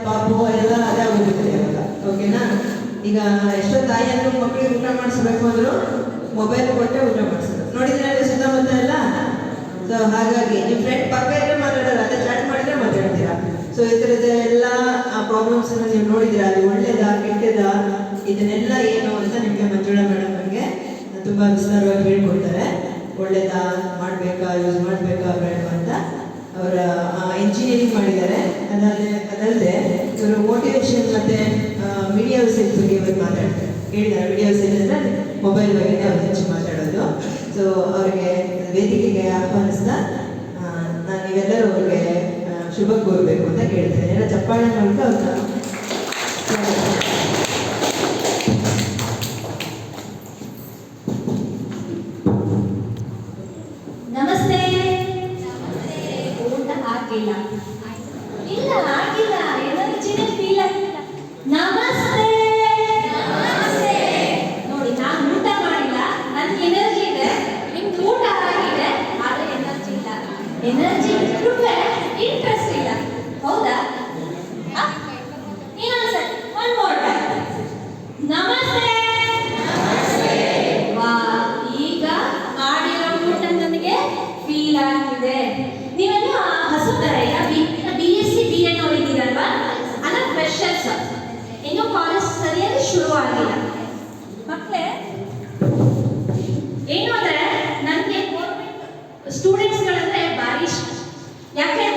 ಪಾಪು ಎಲ್ಲ ಅದೇ ಆಗೋಗುತ್ತೆ ಇವಾಗ. ಓಕೆನಾ? ಈಗ ಎಷ್ಟೋ ತಾಯಿ ಅಂದ್ರೂ ಮಕ್ಕಳಿಗೆ ಊಟ ಮಾಡಿಸ್ಬೇಕು ಅಂದ್ರು ಮೊಬೈಲ್ ಕೊಟ್ಟೆ ಊಟ ಮಾಡಿಸೋದು. ನೋಡಿದ್ರೆ ಸುತ್ತಮುತ್ತ ಎಲ್ಲ. ಸೊ ಹಾಗಾಗಿ ನಿಮ್ಮ ಫ್ರೆಂಡ್ ಪಕ್ಕ ಇದ್ರೆ ಮಾತಾಡೋಲ್ಲ, ಅದೇ ಚಾಟ್ ಮಾಡಿದ್ರೆ ಮಾತಾಡ್ತೀರಾ. ಸೊ ಈ ಥರದ ಎಲ್ಲ ಪ್ರಾಬ್ಲಮ್ಸ್ ಅನ್ನು ನೀವು ನೋಡಿದ್ರೆ ಅದು ಒಳ್ಳೇದಾ ಕೆಟ್ಟದಾ ಇದನ್ನೆಲ್ಲ ಏನು ಅಂತ ನಿಮಗೆ ಮಂಜುಳಾ ಮೇಡಮ್ ಬಗ್ಗೆ ತುಂಬ ವಿಸ್ತಾರವಾಗಿ ಹೇಳ್ಕೊಡ್ತಾರೆ. ಒಳ್ಳೇದಾ ಮಾಡಬೇಕಾ ಯೂಸ್ ಮಾಡಬೇಕಾ ಬೇಡ ಅಂತ. ಅವರ ಇಂಜಿನಿಯರಿಂಗ್ ಮಾಡಿದ್ದಾರೆ. ಅದಲ್ಲದೆ ಇವರು ಮೋಟಿವೇಶನ್ ಮತ್ತು ಮೀಡಿಯಾ ಯೂಸೇಜ್ ಬಗ್ಗೆ ಇವರು ಮಾತಾಡ್ತಾರೆ. ಹೇಳಿದ್ದಾರೆ ಮೀಡಿಯಾ ಯೂಸೇಜ್ ಅಂದರೆ ಮೊಬೈಲ್ ಬಗ್ಗೆ ಅವ್ರು ಹೆಚ್ಚು ಮಾತಾಡೋದು. ಸೊ ಅವರಿಗೆ ವೇದಿಕೆಗೆ ಆಹ್ವಾನಿಸ್ತಾ ನಾನು ನೀವೆಲ್ಲರೂ ಅವ್ರಿಗೆ ಶುಭ ಕೋರಬೇಕು ಅಂತ ಕೇಳ್ತೇನೆ. ಎಲ್ಲ ಚಪ್ಪಾಳೆ ಮೂಲಕ ಅವ್ರನ್ನ ನಮಸ್ತೆ. ಊಟ ಆಗಿಲ್ಲ, ಇಲ್ಲ ಆಗಿಲ್ಲ, ಎನರ್ಜಿನೇ ಫೀಲ್ ಆಗಿಲ್ಲ. ನಮಸ್ತೆ. ನೋಡಿ, ನಾನು ಊಟ ಮಾಡಿಲ್ಲ, ನನ್ಗೆ ಎನರ್ಜಿ ಇದೆ, ನಿಮ್ದು ಊಟ ಆಗಿದೆ, ಆದ್ರೆ ಎನರ್ಜಿ ಇಲ್ಲ. ಎನರ್ಜಿ ಇದ್ರೂ ಇಂಟ್ರೆಸ್ಟ್ ಇಲ್ಲ, ಹೌದಾ? ಇನ್ನೊಂದ್ಸರಿ, ಒನ್ ಮೋರ್ ಟೈಮ್. ನಮಸ್ತೆ. ವಾ, ಈಗ ಮಾಡಿರೋ ಊಟ ನನಗೆ ಫೀಲ್ ಆಗ್ತಿದೆ. ನೀವೆಲ್ಲ ಹೊಸತರ BSc BA ನೋಡಿದ್ದೀರಲ್ವಾ? ಅಲ್ಲ, ಫ್ರೆಶರ್ಸ್, ಇನ್ನೂ ಕಾಲೇಜ್ ಸರಿಯಾಗಿ ಶುರು ಆಗಿಲ್ಲ. ಮಕ್ಕಳೇ, ಏನು ಅಂದರೆ ನನಗೆ ಗೌರ್ಮೆಂಟ್ ಸ್ಟೂಡೆಂಟ್ಸ್ಗಳಂದ್ರೆ ಭಾರಿ ಇಷ್ಟ. ಯಾಕೆ